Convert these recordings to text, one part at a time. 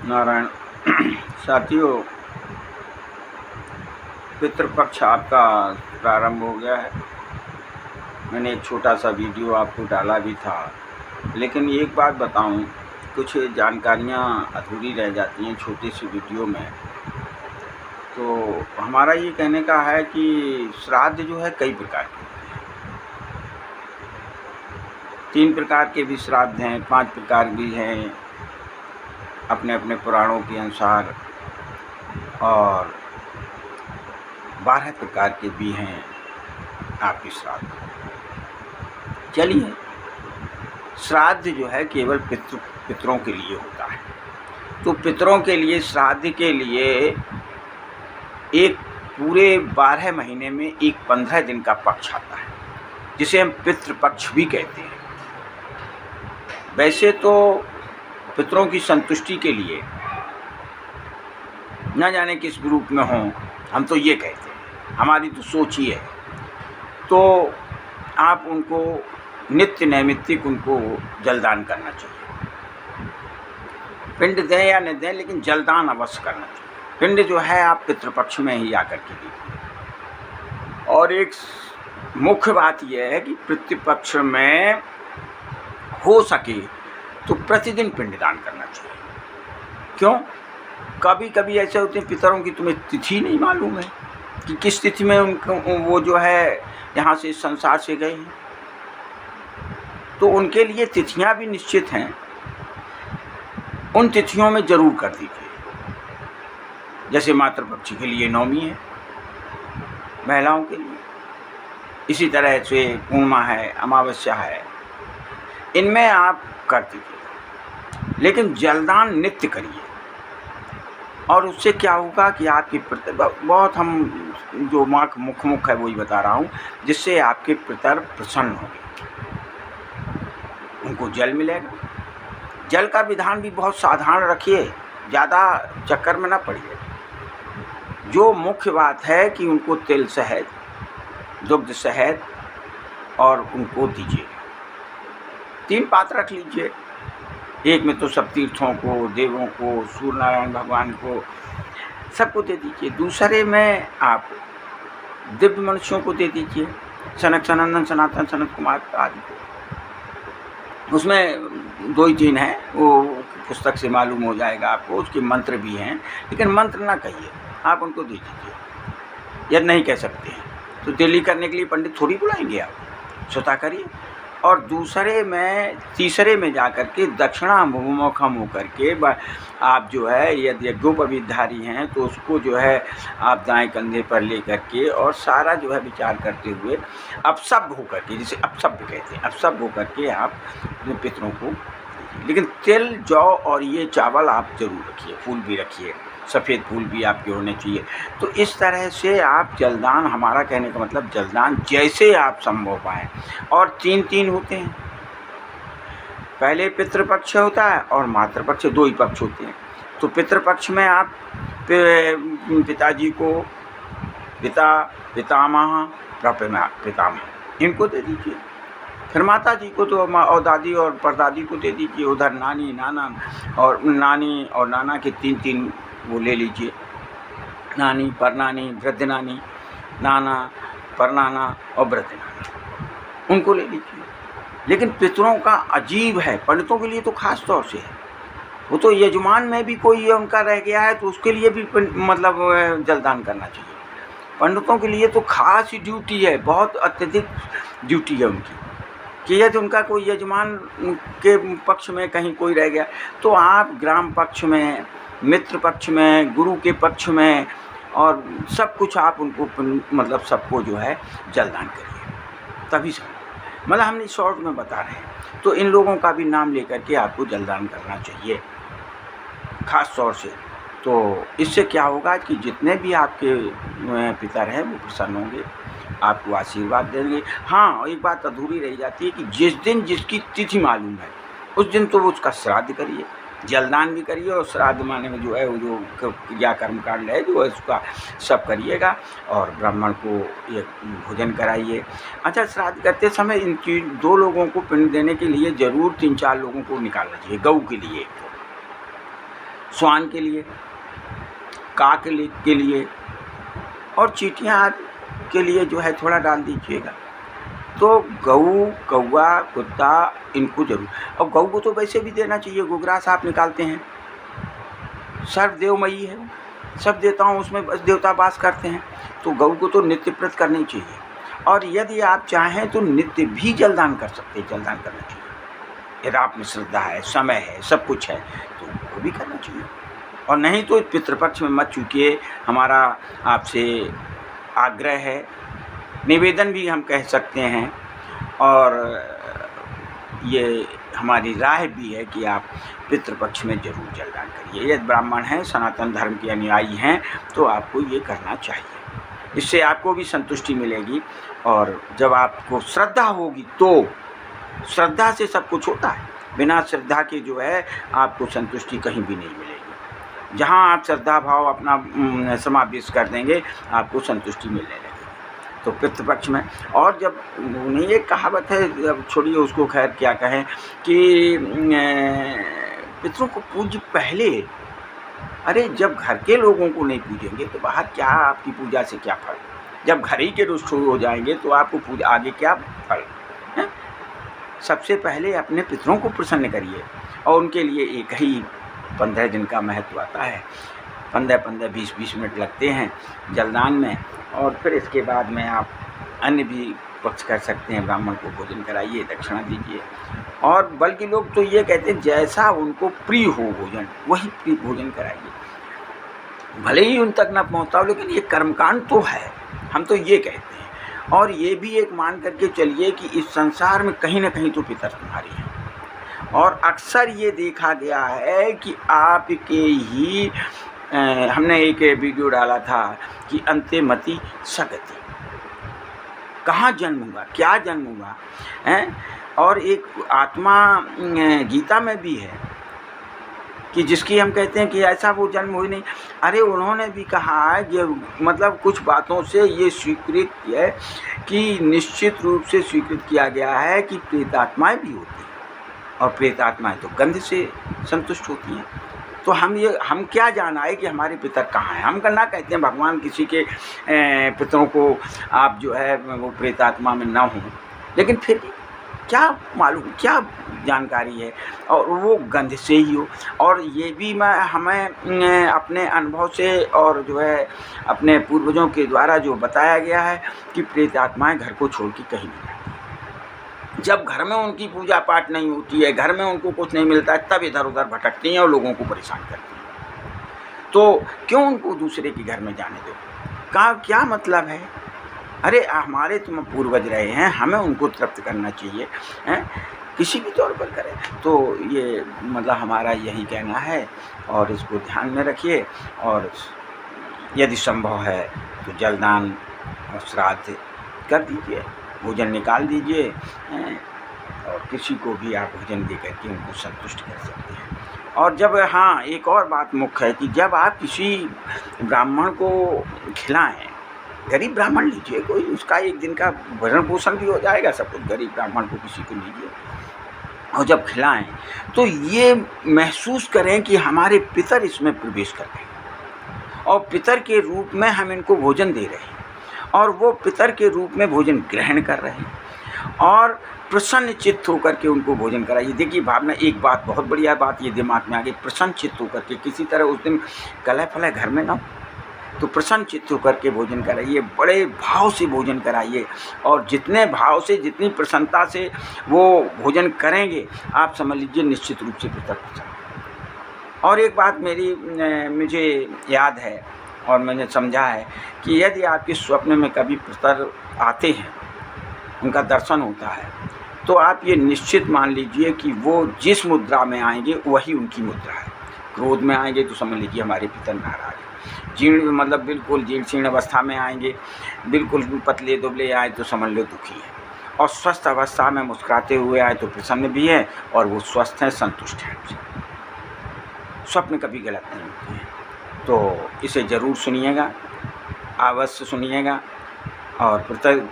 नारायण। साथियों, पितृपक्ष आपका प्रारंभ हो गया है। मैंने एक छोटा सा वीडियो आपको डाला भी था, लेकिन एक बात बताऊं, कुछ जानकारियां अधूरी रह जाती हैं छोटे से वीडियो में। तो हमारा ये कहने का है कि श्राद्ध जो है कई प्रकार के होते हैं। 3 प्रकार के भी श्राद्ध हैं, 5 प्रकार भी हैं अपने अपने पुराणों के अनुसार, और 12 प्रकार के भी हैं आपके श्राद्ध। चलिए, श्राद्ध जो है केवल पितरों के लिए होता है। तो पितरों के लिए, श्राद्ध के लिए एक पूरे 12 महीने में एक 15 दिन का पक्ष आता है, जिसे हम पितृपक्ष भी कहते हैं। वैसे तो पितरों की संतुष्टि के लिए न जाने किस ग्रुप में हों, हम तो ये कहते हैं, हमारी तो सोच ही है। तो आप उनको नित्य नैमित्तिक उनको जलदान करना चाहिए। पिंड दें या न दें, लेकिन जलदान अवश्य करना चाहिए। पिंड जो है आप पितृपक्ष में ही आकर के दीजिए। और एक मुख्य बात यह है कि पितृपक्ष में हो सके तो प्रतिदिन पिंडदान करना चाहिए। क्यों? कभी कभी ऐसे होते हैं पितरों की तुम्हें तिथि नहीं मालूम है कि किस तिथि में उनको वो जो है यहाँ से संसार से गए हैं। तो उनके लिए तिथियां भी निश्चित हैं, उन तिथियों में जरूर कर दीजिए। जैसे मातृपक्ष के लिए नवमी है महिलाओं के लिए, इसी तरह से पूर्णिमा है, अमावस्या है, इनमें आप कर दीजिए। लेकिन जलदान नित्य करिए, और उससे क्या होगा कि आपकी बहुत, हम जो मुख है वही बता रहा हूँ, जिससे आपके पितर प्रसन्न होंगे, उनको जल मिलेगा। जल का विधान भी बहुत साधारण रखिए, ज़्यादा चक्कर में ना पड़िए। जो मुख्य बात है कि उनको तिल शहद, दुग्ध शहद और उनको दीजिए। 3 पात्र रख लीजिए। एक में तो सब तीर्थों को, देवों को, सूर्य नारायण भगवान को, सबको दे दीजिए। दूसरे में आप दिव्य मनुष्यों को दे दीजिए, सनक सनंदन सनातन सनत कुमार आदि को। उसमें 2 ही 3 हैं, वो पुस्तक से मालूम हो जाएगा आपको। उसके मंत्र भी हैं, लेकिन मंत्र ना कहिए, आप उनको दे दीजिए। यदि नहीं कह सकते हैं तो दिल्ली करने के लिए पंडित थोड़ी बुलाएंगे, आप स्वतः करिए। और तीसरे में जाकर के दक्षिणामुख होकर के आप जो है, यदि यज्ञोपवीतधारी हैं तो उसको जो है आप दाएं कंधे पर ले करके और सारा जो है विचार करते हुए अपसभ्य होकर के, जिसे अपसभ्य कहते हैं, अपसभ्य होकर के आप अपने पितरों को। लेकिन तिल, जौ और ये चावल आप जरूर रखिए, फूल भी रखिए, सफ़ेद फूल भी आपके होने चाहिए। तो इस तरह से आप जलदान, हमारा कहने का मतलब जलदान जैसे आप संभव पाएँ। और 3 होते हैं, पहले पितृपक्ष होता है और मातृपक्ष, 2 ही पक्ष होते हैं। तो पितृपक्ष में आप पिताजी को पिता, पितामह, पितामह इनको दे दीजिए। फिर माता जी को तो और दादी और परदादी को दे दीजिए। उधर नानी, नाना और नाना के 3 वो ले लीजिए। नानी, परनानी, वृद्ध नानी, नाना, परनाना और वृद्ध नाना, उनको ले लीजिए। लेकिन पितरों का अजीब है, पंडितों के लिए तो खास तौर से है। वो तो यजमान में भी कोई उनका रह गया है तो उसके लिए भी मतलब जलदान करना चाहिए। पंडितों के लिए तो खास ही ड्यूटी है, बहुत अत्यधिक ड्यूटी है उनकी, कि यदि उनका कोई यजमान के पक्ष में कहीं कोई रह गया तो आप ग्राम पक्ष में, मित्र पक्ष में, गुरु के पक्ष में, और सब कुछ आप उनको मतलब सबको जो है जलदान करिए, तभी सब। मतलब हम शॉर्ट में बता रहे हैं। तो इन लोगों का भी नाम लेकर के आपको जलदान करना चाहिए खास तौर से। तो इससे क्या होगा कि जितने भी आपके पितर हैं वो प्रसन्न होंगे, आपको आशीर्वाद देंगे। हाँ, एक बात अधूरी रह जाती है कि जिस दिन जिसकी तिथि मालूम है उस दिन तो वो उसका श्राद्ध करिए, जलदान भी करिए, और श्राद्ध माने में जो है वो जो क्रिया कर्मकांड है जो है उसका सब करिएगा, और ब्राह्मण को ये भोजन कराइए। अच्छा, श्राद्ध करते समय इन 2 लोगों को पिंड देने के लिए ज़रूर 3-4 लोगों को निकालना चाहिए। गऊ के लिए स्वान के लिए, काक के लिए और चींटियाँ के लिए जो है थोड़ा डाल दीजिएगा। तो गऊ, कौवा, कुत्ता इनको जरूर, और गऊ को तो वैसे भी देना चाहिए, गोग्रास आप निकालते हैं, सर्वदेवमयी है, सब देवताओं उसमें देवता वास करते हैं, तो गऊ को तो नित्य प्रत करनी चाहिए। और यदि आप चाहें तो नित्य भी जलदान कर सकते हैं, जलदान करना चाहिए। यदि आप में श्रद्धा है, समय है, सब कुछ है तो वो भी करना चाहिए। और नहीं तो पितृपक्ष में मत चूकिए, हमारा आपसे आग्रह है, निवेदन भी हम कह सकते हैं, और ये हमारी राय भी है कि आप पितृपक्ष में जरूर जलदान करिए। यदि ब्राह्मण हैं, सनातन धर्म के अनुयायी हैं, तो आपको ये करना चाहिए। इससे आपको भी संतुष्टि मिलेगी, और जब आपको श्रद्धा होगी तो श्रद्धा से सब कुछ होता है, बिना श्रद्धा के जो है आपको संतुष्टि कहीं भी नहीं मिलेगी। जहाँ आप श्रद्धा भाव अपना समावेश कर देंगे, आपको संतुष्टि मिलने लगेगी। तो पितृपक्ष में, और जब उन्हें एक कहावत है, अब छोड़िए उसको, खैर क्या कहें, कि पितरों को पूज्य पहले। अरे जब घर के लोगों को नहीं पूजेंगे तो बाहर क्या आपकी पूजा से क्या फल? जब घर ही के रुष्ट हो जाएंगे तो आपको पूजा आगे क्या फल है? सबसे पहले अपने पितरों को प्रसन्न करिए, और उनके लिए एक ही 15 दिन का महत्व आता है। 15-15, 20-20 मिनट लगते हैं जलदान में, और फिर इसके बाद में आप अन्य भी पक्ष कर सकते हैं। ब्राह्मण को भोजन कराइए, दक्षिणा दीजिए, और बल्कि लोग तो ये कहते हैं जैसा उनको प्रिय हो भोजन, वही प्रिय भोजन कराइए। भले ही उन तक ना पहुँचता हो, लेकिन ये कर्मकांड तो है, हम तो ये कहते हैं। और ये भी एक मान करके चलिए कि इस संसार में कहीं ना कहीं तो पितर तुम्हारी हैं, और अक्सर ये देखा गया है कि आपके ही हमने एक वीडियो डाला था कि अंते मति सगति, कहाँ जन्म हुआ, क्या जन्म हुआ है। और एक आत्मा गीता में भी है कि जिसकी हम कहते हैं कि ऐसा वो जन्म हुई नहीं। अरे उन्होंने भी कहा है, ये मतलब कुछ बातों से ये स्वीकृत है कि निश्चित रूप से स्वीकृत किया गया है कि प्रेतात्माएं भी होती हैं, और प्रेतात्माएं तो गंध से संतुष्ट होती हैं। तो हम क्या जाना है कि हमारे पितर कहाँ हैं? हम करना कहते हैं भगवान किसी के पितरों को आप जो है वो प्रेतात्मा में ना हो, लेकिन फिर भी क्या मालूम, क्या जानकारी है, और वो गंध से ही हो। और ये भी हमें अपने अनुभव से और जो है अपने पूर्वजों के द्वारा जो बताया गया है कि प्रेतात्माएं घर को छोड़ के कहीं नहीं जाती। जब घर में उनकी पूजा पाठ नहीं होती है, घर में उनको कुछ नहीं मिलता है, तब इधर उधर भटकती हैं और लोगों को परेशान करती हैं। तो क्यों उनको दूसरे के घर में जाने दो? क्या मतलब है? अरे हमारे तुम पूर्वज रहे हैं, हमें उनको तृप्त करना चाहिए हैं, किसी भी तौर पर करें। तो ये मतलब हमारा यही कहना है, और इसको ध्यान में रखिए। और यदि संभव है तो जलदान और श्राद्ध कर दीजिए, भोजन निकाल दीजिए, और किसी को भी आप भोजन दे करके उनको संतुष्ट कर सकते हैं। और जब हाँ, एक और बात मुख्य है कि जब आप किसी ब्राह्मण को खिलाएं, गरीब ब्राह्मण लीजिए, कोई उसका एक दिन का भरण पोषण भी हो जाएगा, सब कुछ। गरीब ब्राह्मण को किसी को लीजिए, और जब खिलाएं तो ये महसूस करें कि हमारे पितर इसमें प्रवेश कर रहे हैं, और पितर के रूप में हम इनको भोजन दे रहे हैं, और वो पितर के रूप में भोजन ग्रहण कर रहे हैं, और प्रसन्न चित्त होकर के उनको भोजन कराइए। देखिए भावना, एक बात बहुत बढ़िया बात ये दिमाग में आ गई, प्रसन्न चित्त होकर के, किसी तरह उस दिन कलह फलह घर में ना हो, तो प्रसन्न चित्त होकर के भोजन कराइए, बड़े भाव से भोजन कराइए। और जितने भाव से, जितनी प्रसन्नता से वो भोजन करेंगे, आप समझ लीजिए निश्चित रूप से पितर प्रसन्न। और एक बात मुझे याद है और मैंने समझा है कि यदि आपके स्वप्न में कभी पितर आते हैं, उनका दर्शन होता है, तो आप ये निश्चित मान लीजिए कि वो जिस मुद्रा में आएंगे वही उनकी मुद्रा है। क्रोध में आएंगे तो समझ लीजिए हमारे पितर नाराज हैं, जीर्ण मतलब बिल्कुल जीर्ण शीर्ण अवस्था में आएंगे, बिल्कुल पतले दुबले आए तो समझ लो दुखी है, और स्वस्थ अवस्था में मुस्कुराते हुए आए तो प्रसन्न भी है, और वो स्वस्थ हैं, संतुष्ट हैं। स्वप्न कभी गलत नहीं होते हैं। तो इसे ज़रूर सुनिएगा, अवश्य सुनिएगा, और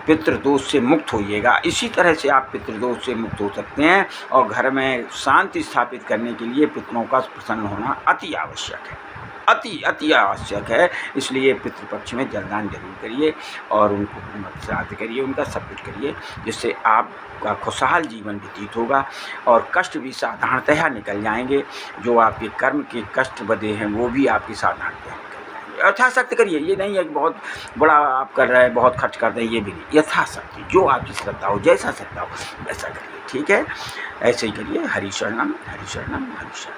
पितृदोष से मुक्त होइएगा। इसी तरह से आप पितृदोष से मुक्त हो सकते हैं और घर में शांति स्थापित करने के लिए पितरों का प्रसन्न होना अति आवश्यक है, अति आवश्यक है। इसलिए पितृपक्ष में जलदान जरूर करिए और उनको श्राद्ध करिए, उनका सब कुछ करिए, जिससे आपका खुशहाल जीवन व्यतीत होगा और कष्ट भी साधारणतः निकल जाएंगे। जो आपके कर्म के कष्ट बधे हैं वो भी आपकी साधारणतः निकल जाएंगे। यथाशक्ति करिए, ये नहीं है कि बहुत बड़ा आप कर रहे हैं, बहुत खर्च कर रहे हैं, ये भी नहीं। यथाशक्ति जो आपकी श्रद्धा हो, जैसा श्रद्धा हो वैसा करिए, ठीक है। ऐसे ही करिए। हरि शरणम, हरि शरणम, हरि शरणम।